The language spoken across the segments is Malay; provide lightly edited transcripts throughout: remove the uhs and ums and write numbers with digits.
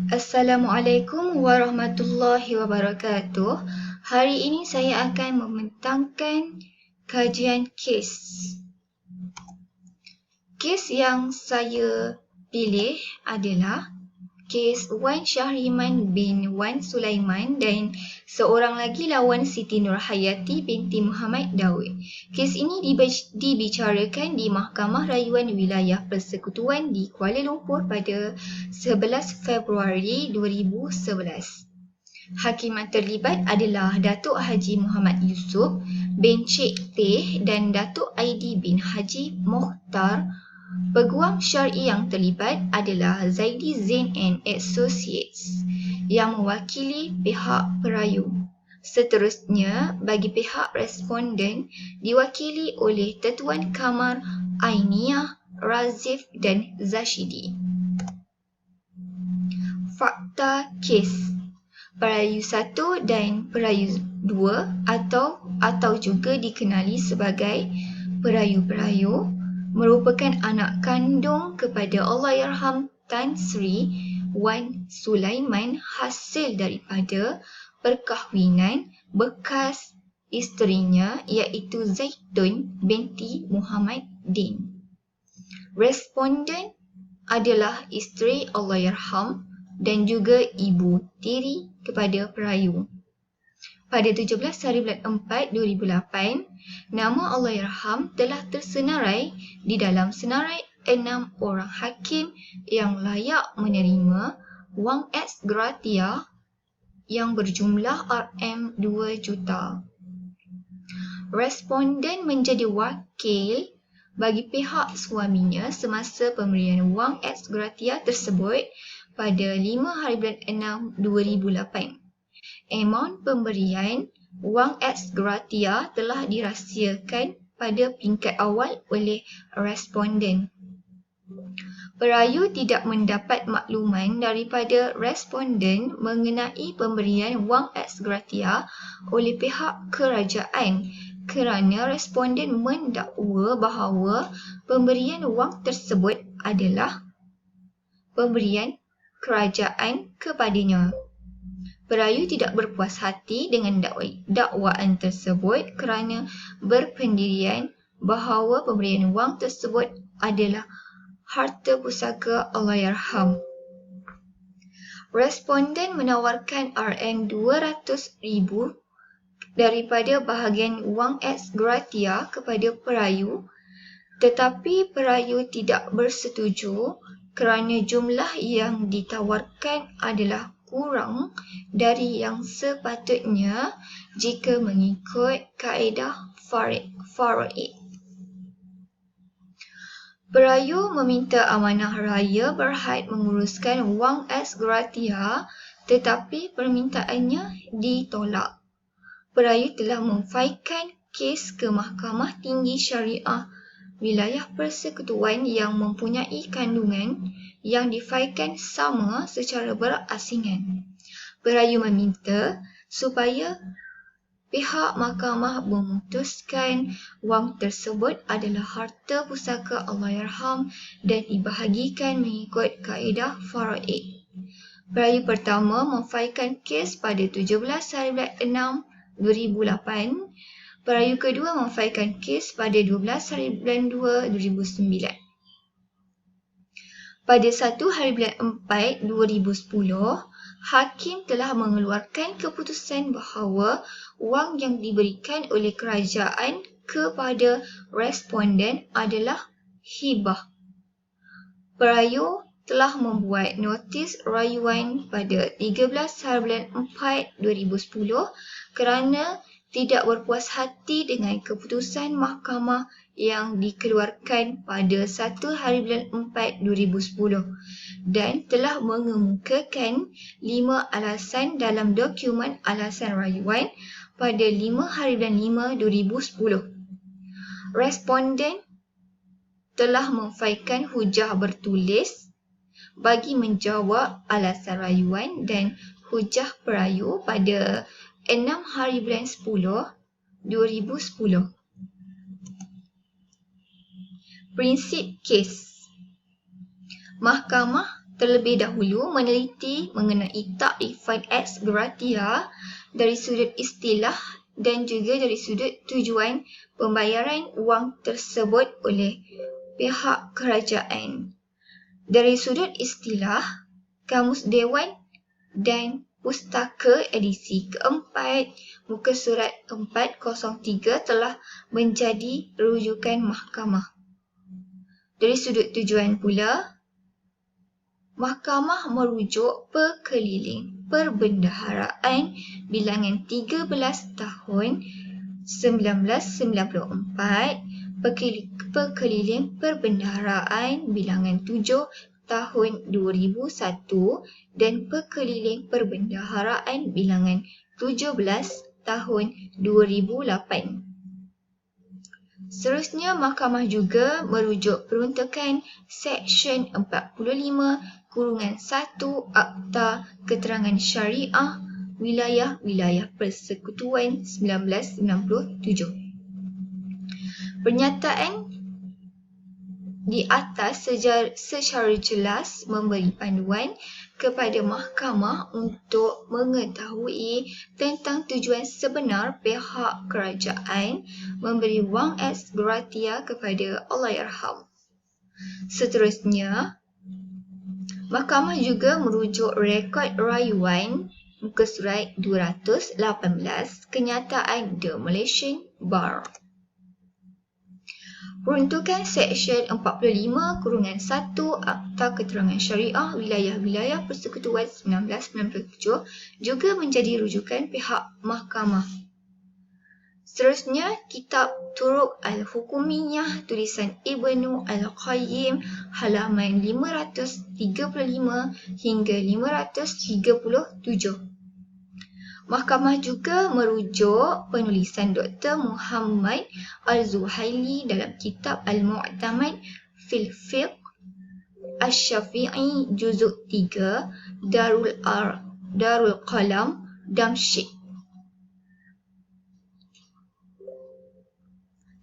Assalamualaikum warahmatullahi wabarakatuh. Hari ini saya akan membentangkan kajian kes. Kes yang saya pilih adalah kes Wan Syahriman bin Wan Sulaiman dan seorang lagi lawan Siti Nurhayati binti Muhammad Daud. Kes ini dibicarakan di Mahkamah Rayuan Wilayah Persekutuan di Kuala Lumpur pada 11 Februari 2011. Hakim yang terlibat adalah Datuk Haji Muhammad Yusof bin Cik Teh dan Datuk Aidi bin Haji Mokhtar. Peguam syar'i yang terlibat adalah Zaidi Zain and Associates yang mewakili pihak perayu. Seterusnya, bagi pihak responden diwakili oleh Tetuan Kamar Ainiyah, Razif dan Zashidi. Fakta kes. Perayu 1 dan perayu 2 atau juga dikenali sebagai perayu-perayu merupakan anak kandung kepada Allahyarham Tan Sri Wan Sulaiman hasil daripada perkahwinan bekas isterinya iaitu Zaitun binti Muhammad Din. Responden adalah isteri Allahyarham dan juga ibu tiri kepada perayu. Pada 17 hari bulan 4 2008, nama Allahyarham telah tersenarai di dalam senarai 6 orang hakim yang layak menerima wang ex gratia yang berjumlah RM2 juta. Responden menjadi wakil bagi pihak suaminya semasa pemberian wang ex gratia tersebut pada 5 hari bulan 6 2008. Amaun pemberian wang ex gratia telah dirahsiakan pada peringkat awal oleh responden. Perayu tidak mendapat makluman daripada responden mengenai pemberian wang ex gratia oleh pihak kerajaan kerana responden mendakwa bahawa pemberian wang tersebut adalah pemberian kerajaan kepadanya. Perayu tidak berpuas hati dengan dakwaan tersebut kerana berpendirian bahawa pemberian wang tersebut adalah harta pusaka Allahyarham. Responden menawarkan RM200,000 daripada bahagian wang ex gratia kepada perayu, tetapi perayu tidak bersetuju kerana jumlah yang ditawarkan adalah kurang dari yang sepatutnya jika mengikut kaedah faraid. Perayu meminta Amanah Raya Berhad menguruskan wang ex gratia tetapi permintaannya ditolak. Perayu telah memfailkan kes ke Mahkamah Tinggi Syariah Wilayah Persekutuan yang mempunyai kandungan yang difailkan sama secara berasingan. Perayu meminta supaya pihak mahkamah memutuskan wang tersebut adalah harta pusaka Allahyarham dan dibahagikan mengikut kaedah faraid. Perayu pertama memfailkan kes pada 17 hari bulan 6 2008. Perayu kedua memfailkan kes pada 12 hari bulan 2 2009. Pada 1 hari bulan 4 2010, hakim telah mengeluarkan keputusan bahawa wang yang diberikan oleh kerajaan kepada responden adalah hibah. Perayu telah membuat notis rayuan pada 13 hari bulan 4 2010 kerana tidak berpuas hati dengan keputusan mahkamah yang dikeluarkan pada 1 hari bulan 4 2010 dan telah mengemukakan 5 alasan dalam dokumen alasan rayuan pada 5 hari bulan 5 2010. Responden telah memfailkan hujah bertulis bagi menjawab alasan rayuan dan hujah perayu pada 6 hari bulan 10 2010. Prinsip kes. Mahkamah terlebih dahulu meneliti mengenai takrifan ex gratia dari sudut istilah dan juga dari sudut tujuan pembayaran wang tersebut oleh pihak kerajaan. Dari sudut istilah, Kamus Dewan dan Pustaka edisi keempat, muka surat 403 telah menjadi rujukan mahkamah. Dari sudut tujuan pula, mahkamah merujuk Perkeliling Perbendaharaan bilangan 13 tahun 1994, Perkeliling Perbendaharaan bilangan 7 tahun 2001 dan Perkeliling Perbendaharaan bilangan 17 tahun 2008. Seterusnya, mahkamah juga merujuk peruntukan Seksyen 45/1 Akta Keterangan Syariah Wilayah-Wilayah Persekutuan 1997. Pernyataan di atas secara jelas memberi panduan kepada mahkamah untuk mengetahui tentang tujuan sebenar pihak kerajaan memberi wang ex gratia kepada Allahyarham. Seterusnya, mahkamah juga merujuk rekod rayuan muka surat 218 kenyataan The Malaysian Bar. Peruntukan Seksyen 45/1 Akta Keterangan Syariah Wilayah-Wilayah Persekutuan 1997 juga menjadi rujukan pihak mahkamah. Seterusnya, Kitab Turuq Al-Hukumiyah tulisan Ibnu Al-Qayyim halaman 535 hingga 537. Mahkamah juga merujuk penulisan Dr. Muhammad Al-Zuhaili dalam kitab Al-Mu'tamad fil Fiqh Asy-Syafi'i Juzuk 3 Darul Qalam Damsyik.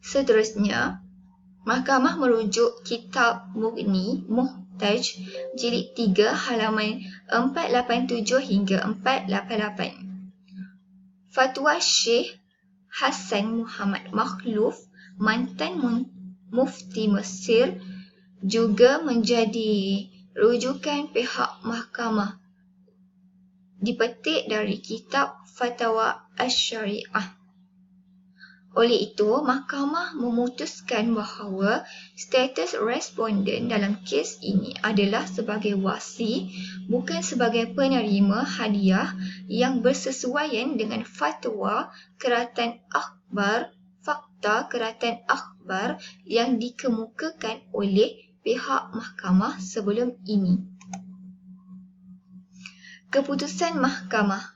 Seterusnya, mahkamah merujuk kitab Mughni Muhtaj jilid 3 halaman 487 hingga 488. Fatwa Syekh Hassan Muhammad Makhluf, mantan mufti Mesir, juga menjadi rujukan pihak mahkamah. Dipetik dari kitab Fatwa Asy-Syariah. Oleh itu, mahkamah memutuskan bahawa status responden dalam kes ini adalah sebagai wasi, bukan sebagai penerima hadiah yang bersesuaian dengan fatwa Keratan Akhbar, fakta Keratan Akhbar yang dikemukakan oleh pihak mahkamah sebelum ini. Keputusan mahkamah.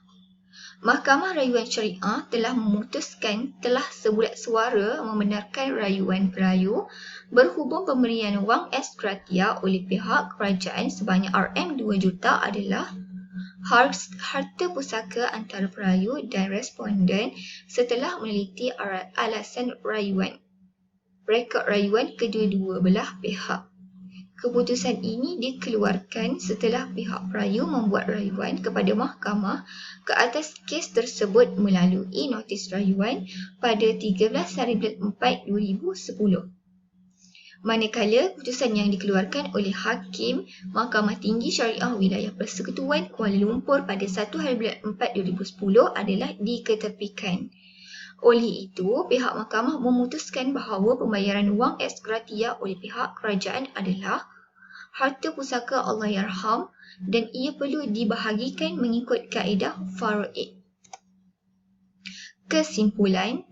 Mahkamah Rayuan Syariah telah memutuskan telah sebulat suara membenarkan rayuan perayu berhubung pemberian wang ex gratia oleh pihak kerajaan sebanyak RM2 juta adalah harta pusaka antara perayu dan responden setelah meneliti alasan rayuan, rekod rayuan kedua-dua belah pihak. Keputusan ini dikeluarkan setelah pihak perayu membuat rayuan kepada mahkamah ke atas kes tersebut melalui notis rayuan pada 13 hari bulan 4 2010. Manakala keputusan yang dikeluarkan oleh Hakim Mahkamah Tinggi Syariah Wilayah Persekutuan Kuala Lumpur pada 1 hari bulan 4 2010 adalah diketepikan. Oleh itu, pihak mahkamah memutuskan bahawa pembayaran wang ex gratia oleh pihak kerajaan adalah harta pusaka Allahyarham dan ia perlu dibahagikan mengikut kaedah faraid. Kesimpulan,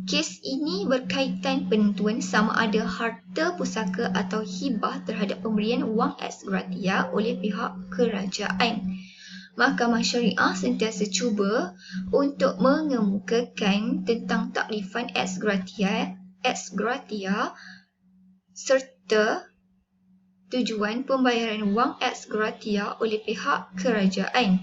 kes ini berkaitan penentuan sama ada harta pusaka atau hibah terhadap pemberian wang ex gratia oleh pihak kerajaan. Mahkamah Syariah sentiasa cuba untuk mengemukakan tentang takrifan ex gratia serta tujuan pembayaran wang ex gratia oleh pihak kerajaan.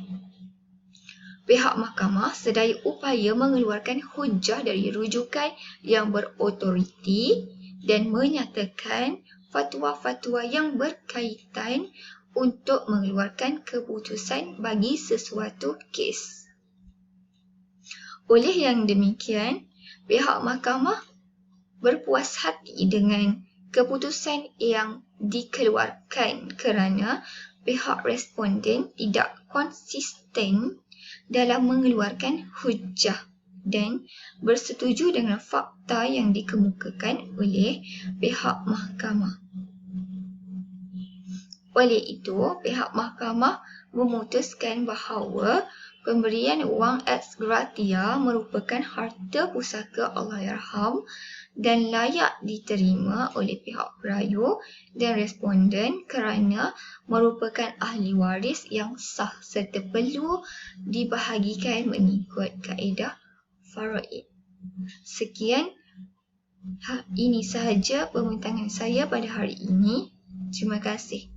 Pihak mahkamah sedaya upaya mengeluarkan hujah dari rujukan yang berotoriti dan menyatakan fatwa-fatwa yang berkaitan untuk mengeluarkan keputusan bagi sesuatu kes. Oleh yang demikian, pihak mahkamah berpuas hati dengan keputusan yang dikeluarkan kerana pihak responden tidak konsisten dalam mengeluarkan hujah dan bersetuju dengan fakta yang dikemukakan oleh pihak mahkamah. Oleh itu, pihak mahkamah memutuskan bahawa pemberian wang ex gratia merupakan harta pusaka Allahyarham dan layak diterima oleh pihak perayu dan responden kerana merupakan ahli waris yang sah serta perlu dibahagikan mengikut kaedah faraid. Sekian, ini sahaja pembincangan saya pada hari ini. Terima kasih.